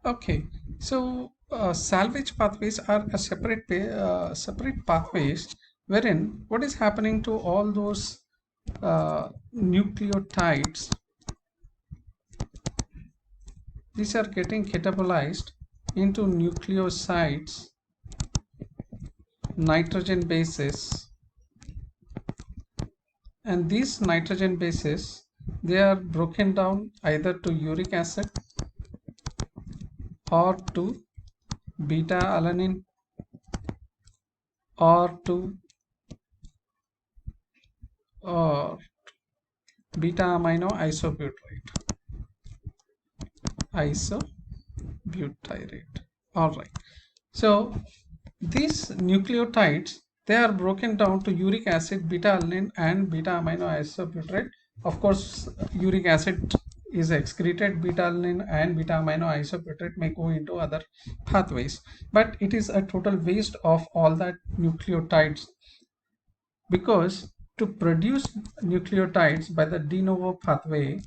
Okay, so salvage pathways are a separate pathways wherein what is happening to all those nucleotides. These are getting catabolized into nucleosides, nitrogen bases, and these nitrogen bases, they are broken down either to uric acid or to beta alanine or to uh, beta amino isobutyrate. All right. So these nucleotides, they are broken down to uric acid, beta alanine, and beta amino isobutyrate. Of course, uric acid is excreted, beta alanine and beta amino isobutyrate may go into other pathways, but it is a total waste of all that nucleotides, because to produce nucleotides by the de novo pathway,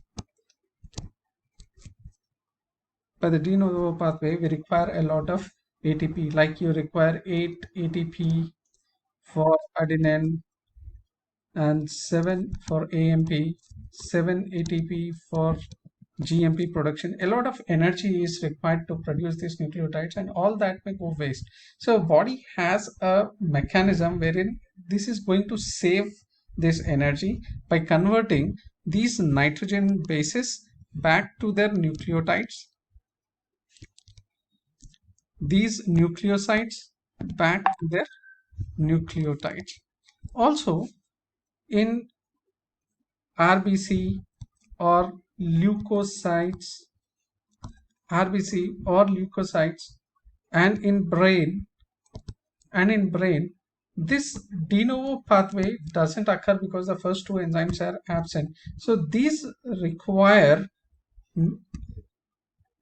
we require a lot of ATP. Like you require 8 ATP for adenine and 7 for AMP, 7 ATP for GMP production. A lot of energy is required to produce these nucleotides, and all that may go waste. So body has a mechanism wherein this is going to save this energy by converting these nitrogen bases back to their nucleotides, these nucleosides back to their nucleotides. Also, in RBC or leukocytes, RBC or leukocytes, and in brain, this de novo pathway doesn't occur because the first two enzymes are absent. So require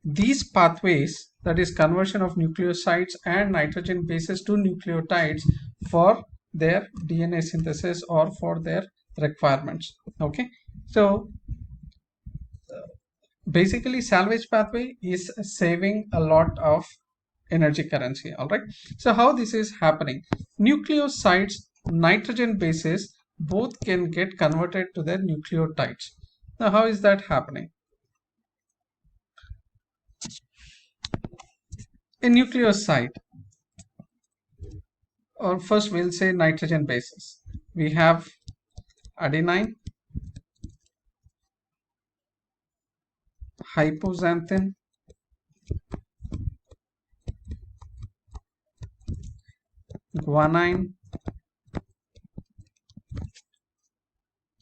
these pathways, that is conversion of nucleosides and nitrogen bases to nucleotides, for their DNA synthesis or for their requirements. Okay, so basically salvage pathway is saving a lot of energy currency. All right, so how this is happening: nucleosides, nitrogen bases, both can get converted to their nucleotides. Now how is that happening? A nucleoside, or first we'll say nitrogen bases, we have adenine, hypoxanthine, guanine,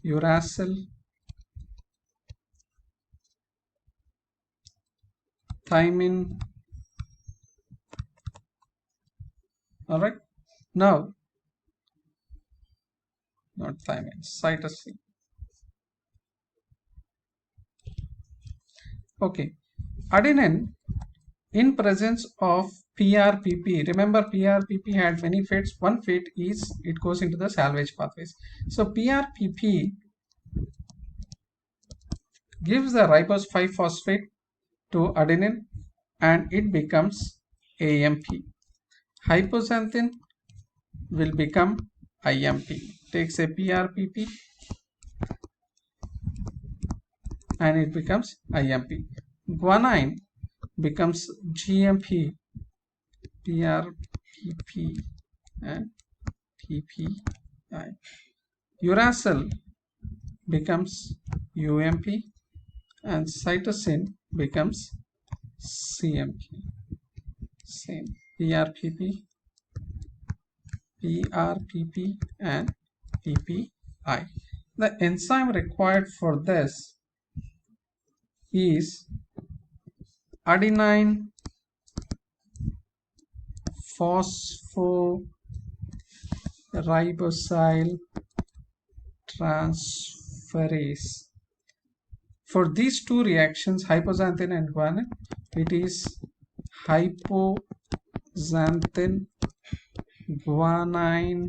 uracil, thymine. All right, now not thymine, cytosine. Okay, adenine in presence of PRPP. Remember, PRPP had many fates. One fate is it goes into the salvage pathways. So PRPP gives the ribose 5 phosphate to adenine and it becomes AMP. Hypoxanthine will become IMP. Takes a PRPP and it becomes IMP. Guanine becomes GMP, PRPP and TPI. Uracil becomes UMP and cytosine becomes CMP. Same PRPP, PRPP and PPI. The enzyme required for this is adenine phosphoribosyl transferase. For these two reactions, hypoxanthine and guanine, it is hypoxanthine guanine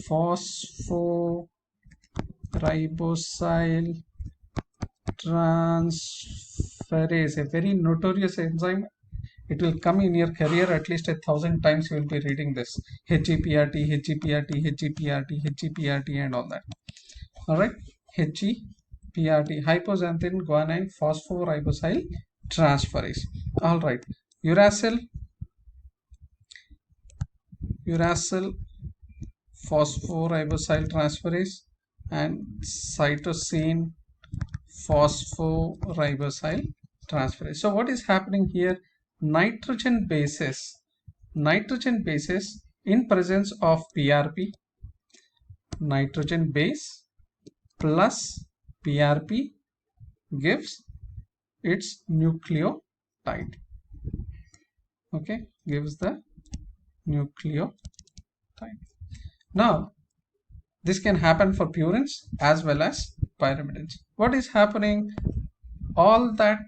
phosphoribosyl transferase transferase, a very notorious enzyme. It will come in your career at least 1,000 times. You will be reading this HEPRT, HEPRT, HEPRT, HEPRT, and all that. All right, HEPRT, hypoxanthine guanine phosphoribosyl transferase. All right, uracil phosphoribosyl transferase and cytosine phosphoribosyl transferase. So what is happening here? Nitrogen bases in presence of PRP, nitrogen base plus PRP gives its nucleotide. Okay, gives the nucleotide. Now this can happen for purines as well as pyrimidines. What is happening? All that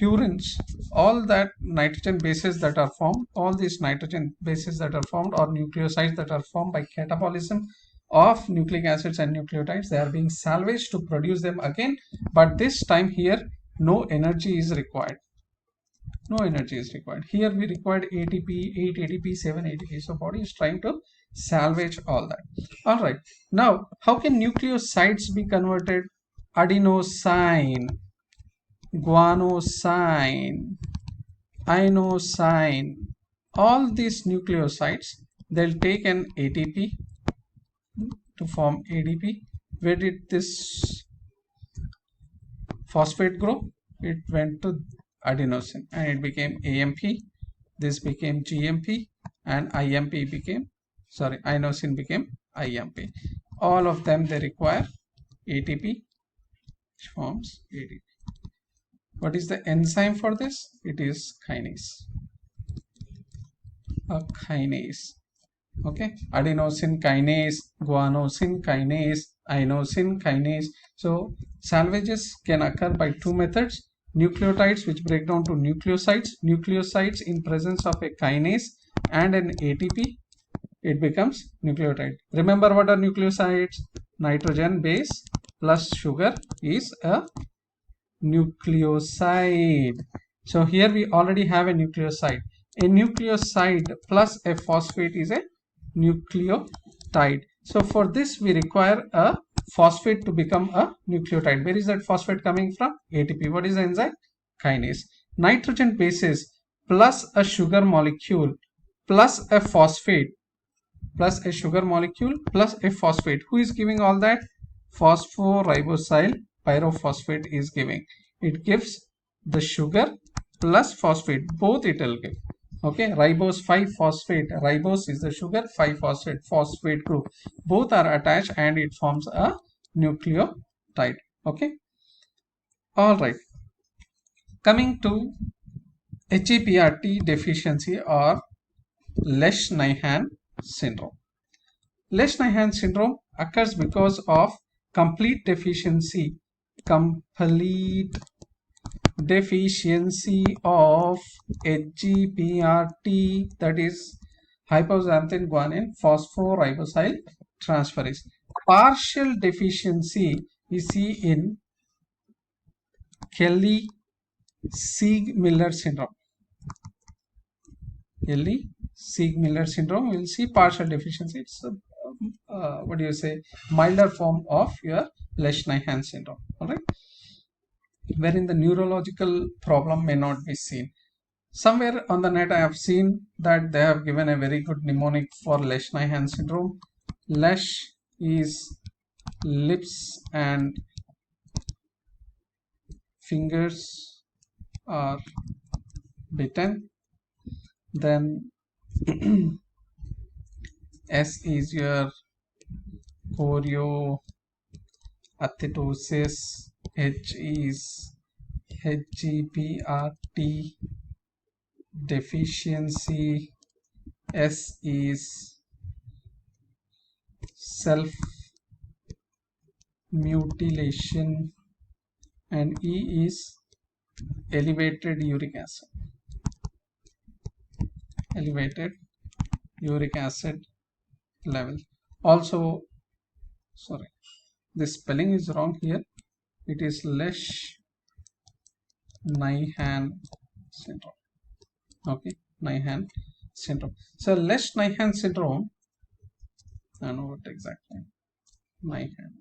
purines, all that nitrogen bases that are formed, all these nitrogen bases that are formed or nucleosides that are formed by catabolism of nucleic acids and nucleotides, they are being salvaged to produce them again, but this time here no energy is required. Here we required ATP, 8 ATP, 7 ATP. So body is trying to salvage all that. All right, now how can nucleosides be converted? Adenosine, guanosine, inosine, all these nucleosides, they'll take an ATP to form ADP. Where did this phosphate grow? It went to adenosine and it became AMP. This became GMP and inosine became IMP. All of them, they require ATP, which forms ADP. What is the enzyme for this? It is kinase. A kinase. Okay, adenosine kinase, guanosine kinase, inosine kinase. So salvages can occur by two methods: nucleotides, which break down to nucleosides in presence of a kinase and an ATP, it becomes nucleotide. Remember what are nucleosides? Nitrogen base plus sugar is a nucleoside. So here we already have a nucleoside. A nucleoside plus a phosphate is a nucleotide. So for this we require a phosphate to become a nucleotide. Where is that phosphate coming from? ATP. What is the enzyme? Kinase. Nitrogen bases plus a sugar molecule plus a phosphate plus a sugar molecule plus a phosphate. Who is giving all that? Phosphoribosyl pyrophosphate is giving. It gives the sugar plus phosphate, both it will give. Okay, ribose 5-phosphate, ribose is the sugar, 5-phosphate, phosphate group, both are attached and it forms a nucleotide. Okay, all right, coming to HEPRT deficiency or Lesch-Nyhan syndrome. Lesch-Nyhan syndrome occurs because of complete deficiency of HEPRT, that is hypoxanthine guanine phosphoribosyl transferase. Partial deficiency we see in Kelly-Sieg-Miller syndrome. Kelly-Sieg-Miller syndrome, we will see partial deficiency. It's what do you say, milder form of your Lesch-Nyhan syndrome. All right, wherein the neurological problem may not be seen. Somewhere on the net I have seen that they have given a very good mnemonic for Lesch-Nyhan syndrome. Lesch is lips and fingers are bitten. Then S is your chorioathetosis. H is HEPRT deficiency. S is self mutilation and E is elevated uric acid level. Also, sorry, this spelling is wrong here. It is Lesch Nyhan syndrome. Okay, Nyhan syndrome. So Lesch-Nyhan syndrome, I know what exactly. Nyhan,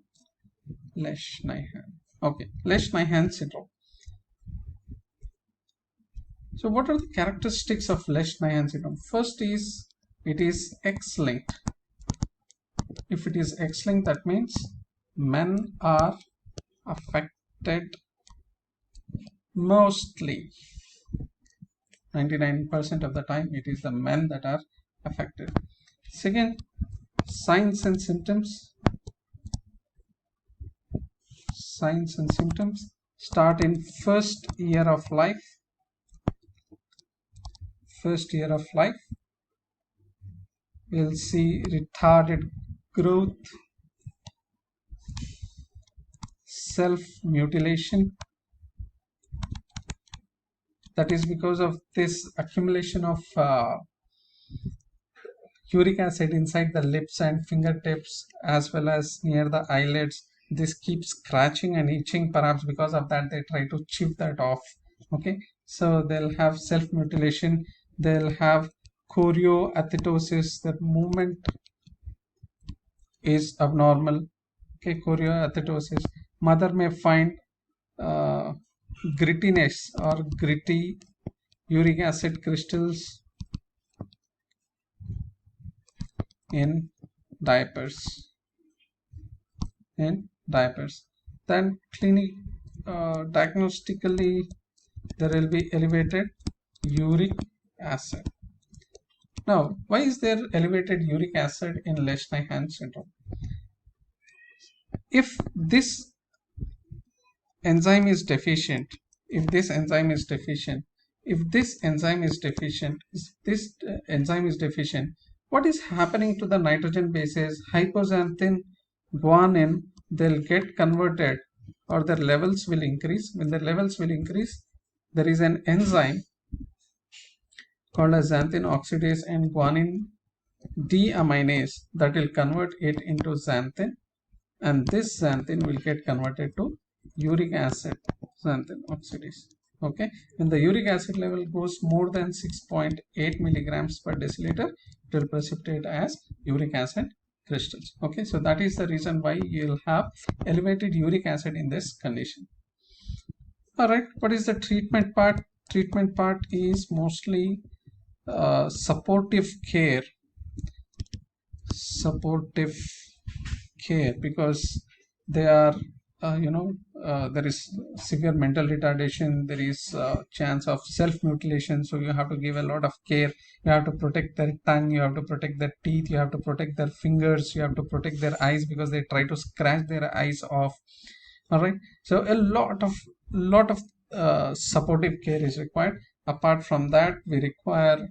Lesch-Nyhan. Okay, Lesch-Nyhan syndrome. So what are the characteristics of Lesch-Nyhan syndrome? First is it is X-linked. If it is X-linked, that means men are affected mostly. 99% of the time it is the men that are affected. Second, signs and symptoms. Signs and symptoms start in first year of life. First year of life, we'll see retarded growth, self-mutilation. That is because of this accumulation of uric acid inside the lips and fingertips as well as near the eyelids. This keeps scratching and itching. Perhaps because of that they try to chip that off. Okay, so they'll have self-mutilation. They'll have chorioathetosis. The movement is abnormal. Okay, chorioathetosis. Mother may find grittiness or gritty uric acid crystals in diapers. Then diagnostically there will be elevated uric acid. Now, why is there elevated uric acid in Lesch-Nyhan syndrome? If this enzyme is deficient, if this enzyme is deficient, what is happening to the nitrogen bases, hypoxanthine, guanine? They'll get converted or their levels will increase. When their levels will increase, there is an enzyme called as xanthine oxidase and guanine deaminase that will convert it into xanthine, and this xanthine will get converted to uric acid, xanthine oxidase. Okay, when the uric acid level goes more than 6.8 milligrams per deciliter, it will precipitate as uric acid crystals. Okay, so that is the reason why you'll have elevated uric acid in this condition. All right, what is the treatment part? Treatment part is mostly supportive care, because they are there is severe mental retardation, there is chance of self-mutilation, so you have to give a lot of care. You have to protect their tongue, you have to protect their teeth, you have to protect their fingers, you have to protect their eyes because they try to scratch their eyes off. All right, so a lot of supportive care is required. Apart from that, we require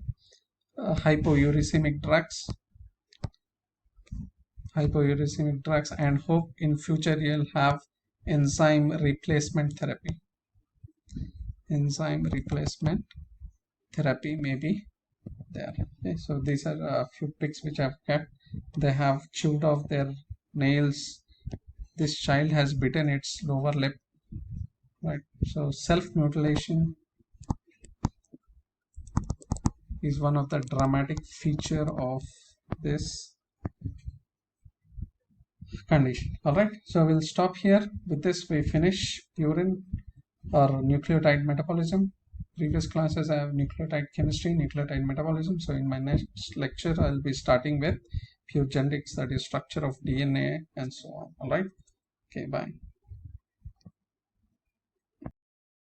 hypouricemic drugs, and hope in future you'll have enzyme replacement therapy. Enzyme replacement therapy may be there. Okay, so these are a few pics which I've kept. They have chewed off their nails. This child has bitten its lower lip. Right, so self-mutilation is one of the dramatic feature of this condition. All right, so we'll stop here. With this we finish purine or nucleotide metabolism. Previous classes I have nucleotide chemistry, nucleotide metabolism. So in my next lecture I'll be starting with pure genetics, that is structure of DNA and so on. All right, okay, bye.